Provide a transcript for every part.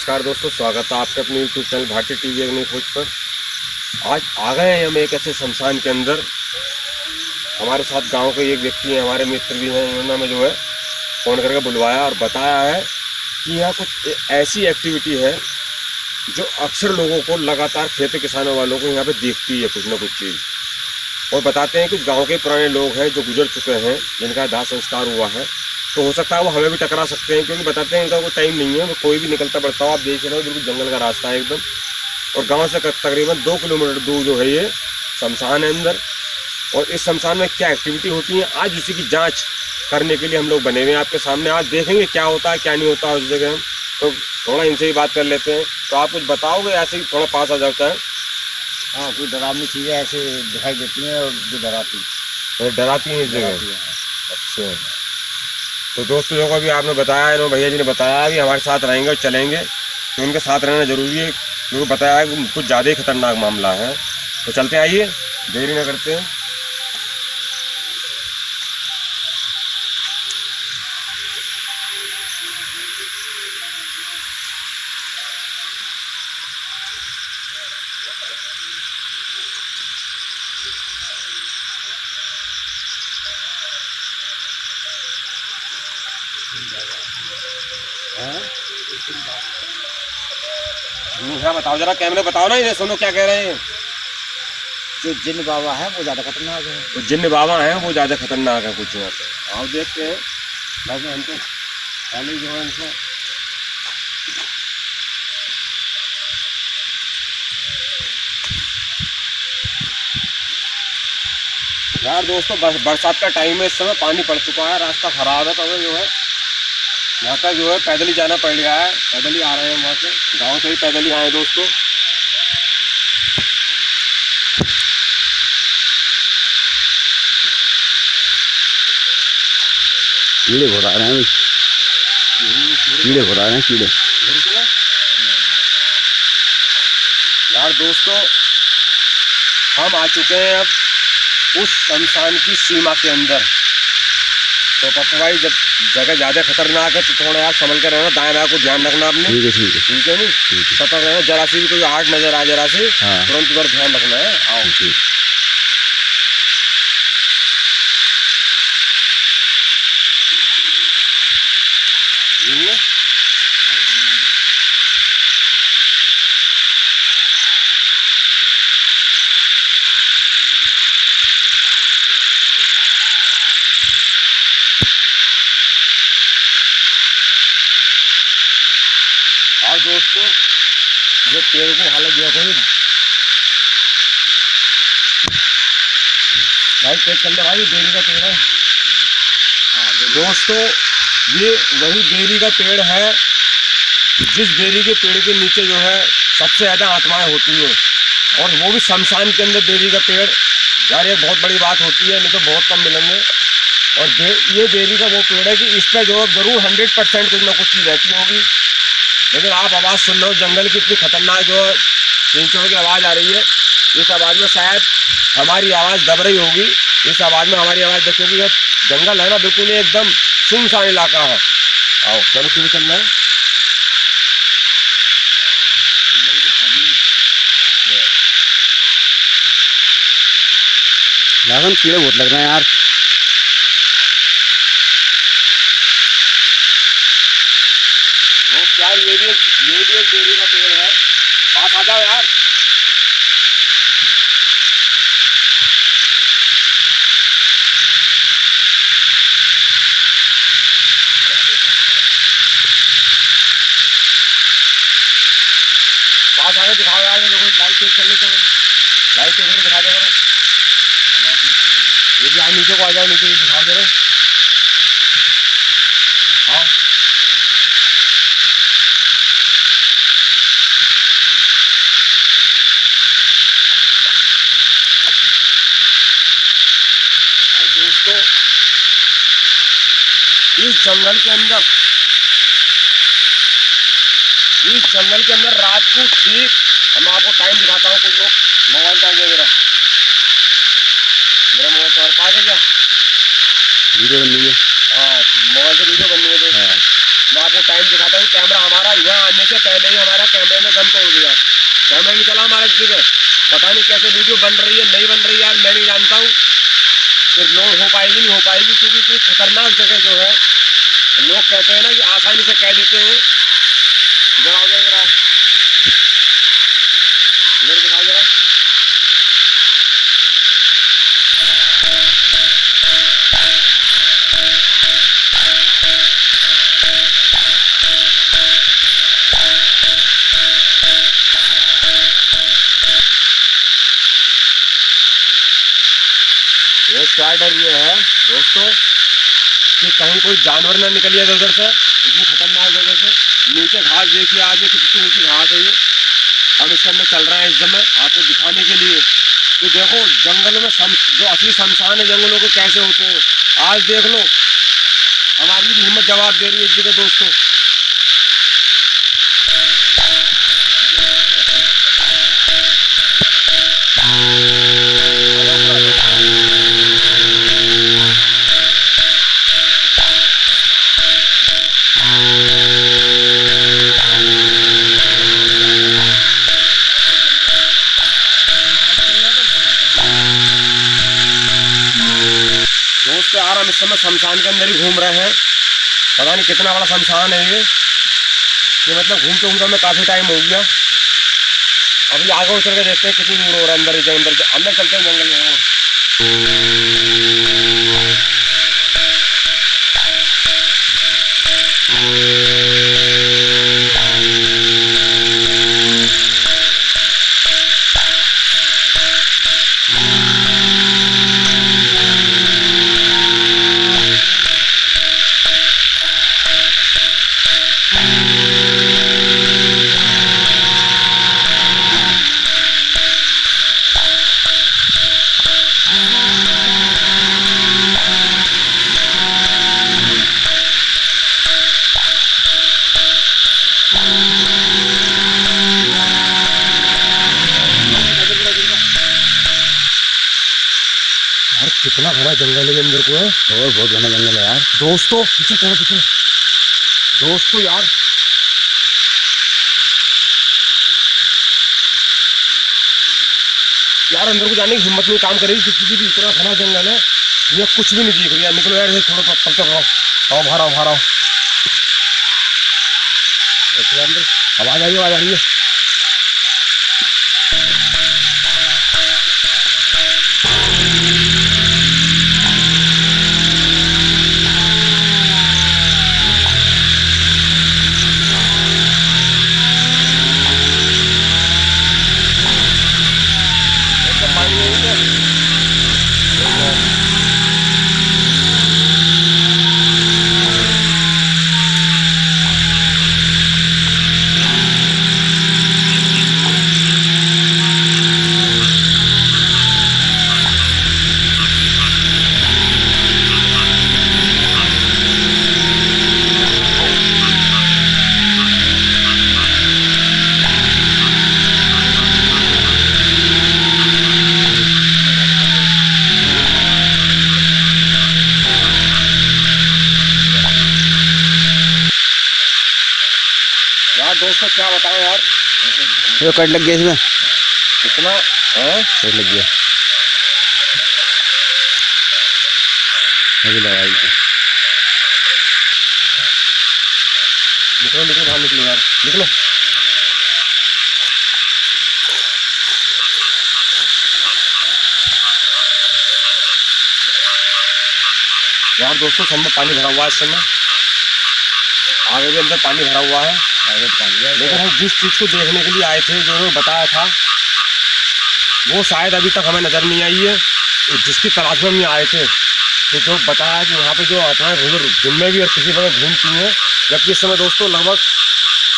नमस्कार दोस्तों, स्वागत है आपके अपने यूट्यूब चैनल भारतीय टीवी अग्नि खोज पर। आज आ गए हैं हम एक ऐसे शमशान के अंदर। हमारे साथ गांव के एक व्यक्ति हैं, हमारे मित्र भी हैं। उन्होंने हमें जो है फ़ोन करके बुलवाया और बताया है कि यहाँ कुछ ऐसी एक्टिविटी है जो अक्सर लोगों को लगातार खेती किसानों वालों को यहाँ पे देखती है कुछ ना कुछ चीज़। और बताते हैं कि गाँव के पुराने लोग हैं जो गुजर चुके हैं, जिनका दाह संस्कार हुआ है, तो हो सकता है वो हमें भी टकरा सकते हैं, क्योंकि बताते हैं इनका कोई टाइम नहीं है, वो कोई भी निकलता पड़ता हो। आप देख रहे हो बिल्कुल जंगल का रास्ता है एकदम, और गांव से तकरीबन 2 किलोमीटर दूर जो है ये शमशान है अंदर। और इस शमशान में क्या एक्टिविटी होती है, आज उसी की जांच करने के लिए हम लोग बने हुए हैं आपके सामने। आज देखेंगे क्या होता है क्या नहीं होता है उस जगह। हम तो थोड़ा इनसे ही बात कर लेते हैं। तो आप कुछ बताओगे, ऐसे ही थोड़ा पास आ जाता है? हाँ, कोई डरावनी चीज़ें ऐसे दिखाई देती हैं और जो डराती डराती हैं इस जगह। हैं। अच्छा, तो दोस्तों जो को अभी आपने बताया, इन्होंने भैया जी ने बताया भी हमारे साथ रहेंगे और चलेंगे, तो उनके साथ रहना ज़रूरी है, क्योंकि बताया है कि कुछ ज़्यादा ही खतरनाक मामला है। तो चलते आइए, देरी ना करते हैं। हाँ बताओ जरा, कैमरे बताओ ना, इन्हें सुनो क्या कह रहे हैं। जो जिन बाबा है वो ज़्यादा खतरनाक है। तो जिन्न बाबा हैं वो ज़्यादा खतरनाक है कुछ यहाँ पे। आओ देखते हैं। वैसे हम तो पहले जो है इनको यार दोस्तों, बरसात का टाइम है, इस समय पानी पड़ चुका है, रास्ता खराब है, तो हमें जो है यहाँ तक जो है पैदल ही जाना पड़ गया है। पैदल ही आ रहे हैं वहाँ से, गाँव से ही पैदल ही आए दोस्तों। कीड़े घुरा रहे हैं, कीड़े घुरा रहे हैं, कीड़े। यार दोस्तों, हम आ चुके हैं अब उस शमशान की सीमा के अंदर। तो पप्पू भाई, जब जगह ज़्यादा खतरनाक है तो थोड़ा यार संभल कर रहना, दाएं बाएं को ध्यान रखना आपने। ठीक है, ठीक है, ठीक है, नहीं सतर्क रहना, जरा सी भी कोई आग नजर आ जरा से तुरंत उधर ध्यान रखना है। आओ और दोस्तों, ये पेड़ की हालत देखो, भाई पेड़ चल रहा, भाई बेरी का पेड़ है। दोस्तों, ये वही बेरी का पेड़ है जिस बेरी के पेड़ के नीचे जो है सबसे ज़्यादा आत्माएं होती हैं, और वो भी शमशान के अंदर बेरी का पेड़। यार ये बहुत बड़ी बात होती है, नहीं तो बहुत कम मिलेंगे। और ये बेरी का वो पेड़ है कि इस पर जो ज़रूर 100% कुछ ना कुछ चीज़ रहती होगी। लेकिन आप आवाज़ सुन लो जंगल की, इतनी खतरनाक जो चींचों की आवाज़ आ रही है। इस आवाज़ में शायद हमारी आवाज़ दब रही होगी, इस आवाज़ में हमारी आवाज़ दब, क्योंकि यह जंगल है ना, बिल्कुल एकदम सुनसान इलाका है। आओ चलो, क्यों चल रहा है। लागन कीड़े बहुत लग रहे हैं यार। यार ये भी एक बेरी का पेड़ है, पास आ जाओ यार। पास आगे दिखाओ यार, देखो लाइट चेक कर लेते हैं, लाइट चेक करके दिखा दो जरा। ये भी यहाँ नीचे को आ जाओ, नीचे दिखाओ जरा। हाँ दोस्तों, इस जंगल के अंदर रात को ठीक, मैं आपको टाइम दिखाता हूँ। कुछ लोग मोबाइल टाइम दे मेरा मोबाइल तुम्हारे पास है क्या? वीडियो बन रही है। हाँ, मोबाइल से वीडियो बननी है दोस्तों। मैं आपको टाइम दिखाता हूँ, कैमरा हमारा यहाँ आने से पहले ही हमारा कैमरे में दम तोड़ दिया। कैमरा नहीं चला हमारा जगह, पता नहीं कैसे वीडियो बन रही है नहीं बन रही है यार, मैं नहीं जानता हूँ। फिर लोड हो पाएगी नहीं हो पाएगी, क्योंकि इतनी खतरनाक जगह जो है, लोग कहते हैं ना कि आसानी से कह देते हैं। इधर आओ इधर आओ, इधर दिखाओ जरा। ये क्या डर ये है दोस्तों कि कहीं कोई जानवर ना निकल जाए उधर से, इतनी खतरनाक जगह से। नीचे घास देखिए आप, ये कितनी ऊंची घास है ये। हम इसके अंदर चल रहे हैं इस समय आपको दिखाने के लिए कि देखो जंगल में जो असली शमशान है जंगलों के कैसे होते हैं। आज देख लो, हमारी भी हिम्मत जवाब दे रही है इस जगह दोस्तों। दोस्तों यार हम इस समय शमशान के अंदर ही घूम रहे हैं। पता नहीं कितना बड़ा शमशान है ये मतलब घूमते घूमते हमें काफ़ी टाइम हो गया। अभी आगे चल के देखते हैं कितनी दूर हो रहा है अंदर अंदर चलते हैं जंगल में। यार कितना घना जंगल है अंदर को है, और बहुत घना जंगल है यार दोस्तों। पीछे चलो पीछे दोस्तों। यार अंदर को जाने की हिम्मत नहीं काम करेगी किसी की, इतना घना जंगल है, ये कुछ भी नहीं दिख रहा। निकलो यार थोड़ा कब तक रहो, आओ बाहर आओ बाहर आओ। आवाज आ रही है। यार दोस्तों क्या बताओ यार, ये कट लग गया इसमें, कितना है कट लग गया। अभी लगाई निकलो निकलो बाहर निकलो यार निकलो। यार दोस्तों सब में पानी भरा हुआ है इस समय, आगे भी अंदर पानी भरा हुआ है। लेकिन हम जिस चीज़ को देखने के लिए आए थे, जो हमें बताया था, वो शायद अभी तक हमें नज़र नहीं आई है। तो जिसकी तलाश में हम यहाँ आए थे, तो जो बताया कि यहाँ पे जो आत्माएं दिन में भी और किसी वक्त घूमती हैं। जबकि इस समय दोस्तों लगभग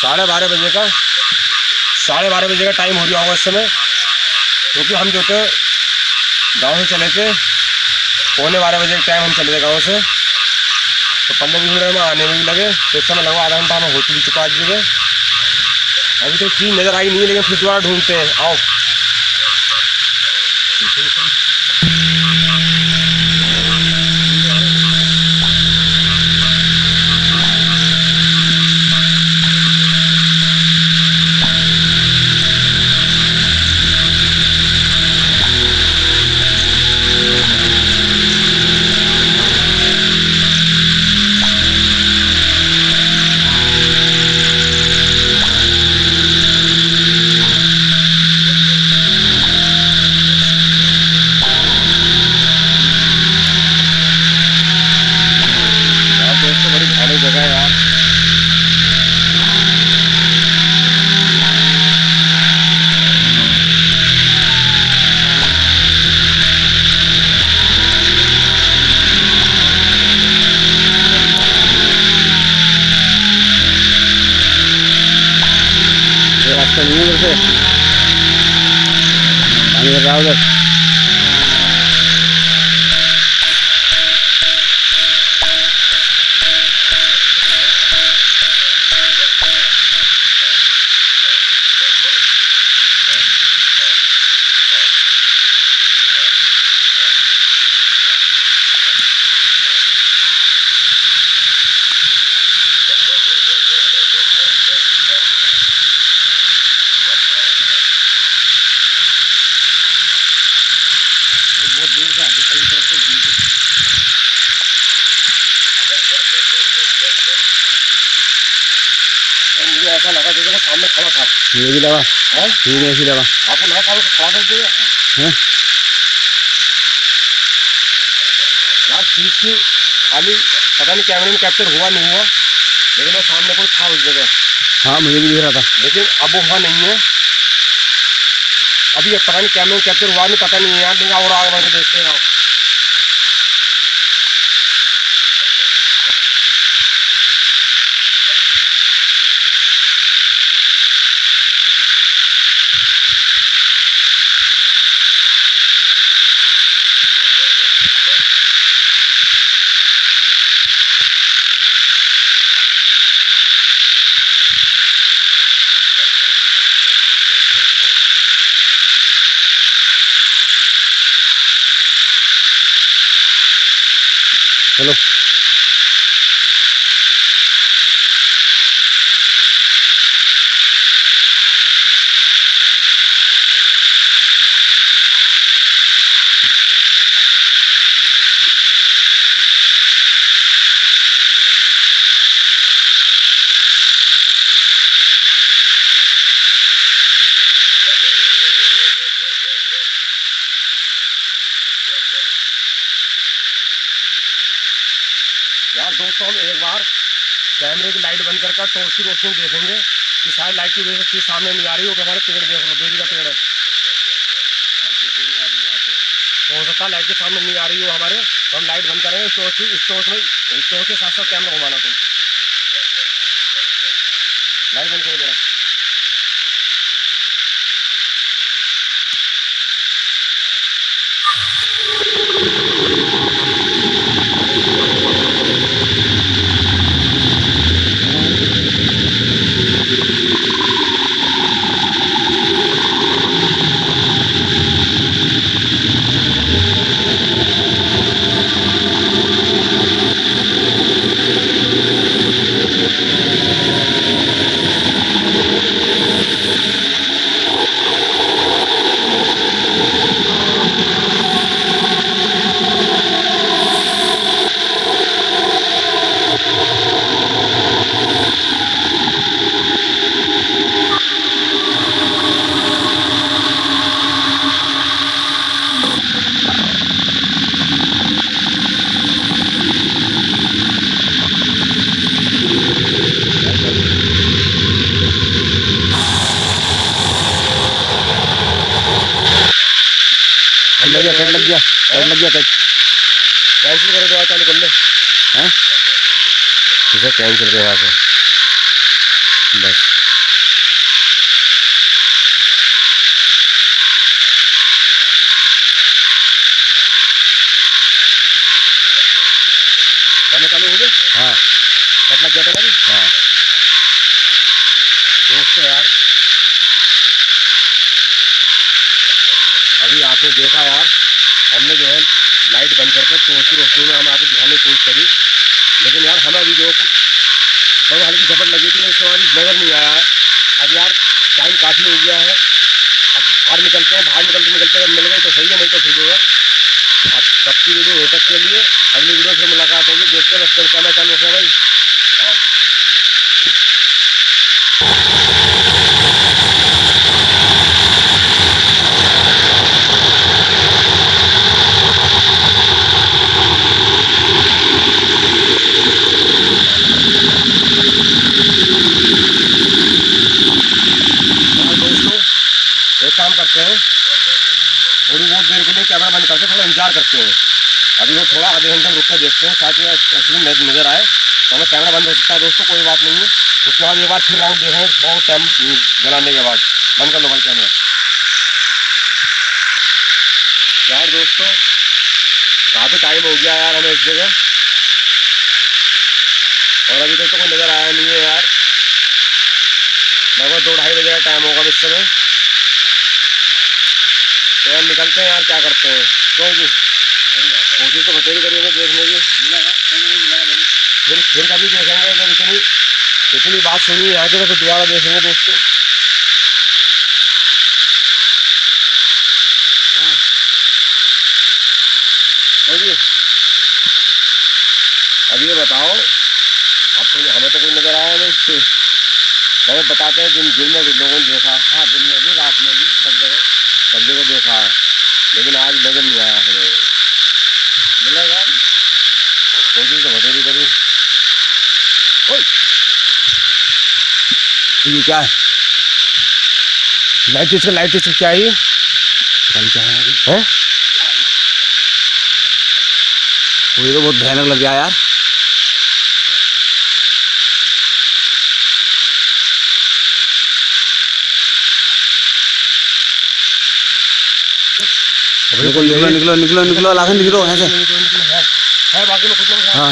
12:30 बजे का टाइम हो गया होगा इस समय, क्योंकि हम जो थे गाँव से चले थे, 11:15 बजे के टाइम हम चले थे गाँव से। तो 15-20 मिनट में आने में भी लगे, तो इस समय लगभग आधा घंटा हमें हो चुका आज जगह। अभी तो चीज़ नज़र आई नहीं है, लेकिन फिर दोबारा ढूंढते हैं। आओ रास्ता नहीं है उधर से, पानी भर रहा है उधर। बहुत दूर से आते कई तरफ से घूम के। और मुझे ऐसा लगा जैसे मैं सामने खड़ा था। ये भी लगा है ये भी ऐसी लगा आपको नया साल खड़ा कर दिया है। यार चीज की खाली पता नहीं कैमरे में कैप्चर हुआ नहीं हुआ, लेकिन वो सामने कोई था उस जगह। हाँ मुझे भी दिख रहा था, लेकिन अब वो वहाँ नहीं है। अभी ये पता नहीं कैमरे में कैप्चर हुआ नहीं, पता नहीं है यार, लेकिन और आगे बढ़ के देखते हैं। चलो यार दोस्तों हम एक बार कैमरे की लाइट बंद कर टॉर्च की रोशनी देखेंगे कि शायद लाइट की वजह से चीज सामने नहीं आ रही हो। तो हमारे पेड़ देख लो, बेरी का पेड़ है, तो हो सकता है लाइट के सामने नहीं आ रही हो हमारे, तो हम लाइट बंद करेंगे। इस टॉर्च के साथ साथ कैमरा घुमाना, तुम लाइट बंद करो जरा। कट लग गया कैंसिल करो, दवा चालू कर ले। हैं इसे कैंसिल कर यहाँ से बस। कैमरा चालू हो गया। हाँ कट लग गया था ना अभी। हाँ दोस्तों यार अभी आपने देखा यार, हमने जो है लाइट बंद करके टॉर्च की रोशनी में हम आपको दिखाने की कोशिश करी, लेकिन यार हमें अभी जो कुछ बहुत हल्की झपट लगी थी, उसके बाद नजर नहीं आया है। अब यार टाइम काफ़ी हो गया है, अब बाहर निकलते हैं, बाहर निकलते अगर मिल गए तो सही है, नहीं तो फिर जो है अब कब की वीडियो हो तक के लिए अगली वीडियो से मुलाकात होगी। देखते हैं बस कैमरा चालू रखा भाई। हाँ एक काम करते हैं, थोड़ी बहुत देर के लिए कैमरा बंद करके थोड़ा इंतजार करते हैं। अभी वो थोड़ा आधे घंटे रुक कर देखते हैं, शायद असली नजर आए। तो हमें कैमरा बंद हो सकता है दोस्तों, कोई बात नहीं है। उसके बाद एक बार फिर राउंड देखेंगे बहुत टाइम जलाने के बाद। बंद कर लो भाई कैमरा। यार दोस्तों काफ़ी टाइम हो गया यार हमें इस जगह, और अभी तक तो कोई नज़र आया नहीं है यार। लगभग 2-2:30 बजे का टाइम होगा इस समय। तो यार निकलते हैं यार, क्या करते हैं। क्यों जी कोशिश तो बतेरी करिए हमें देखने की, फिर कभी देखेंगे जब इतनी बात सुनी यहाँ की, तो फिर दोबारा देखेंगे दोस्तों। क्यों जी अब ये बताओ, आप तो हमें तो कोई नज़र आया नहीं। हमें बताते हैं दिन में भी लोगों ने देखा। हाँ दिन में भी, रात में भी, सब जगह देखा है, लेकिन आज नज़र नहीं आया हमें। मिलेगा कोशिश तो बतेरी करी। ये क्या है? लाइट इसका क्या है ये? क्या है? हैं? ये तो बहुत भयानक लग गया यार। निकलो निकलो निकलो निकलो निकलो, लाखन निकलो यहाँ से। है बाकी में कुछ नहीं है। हाँ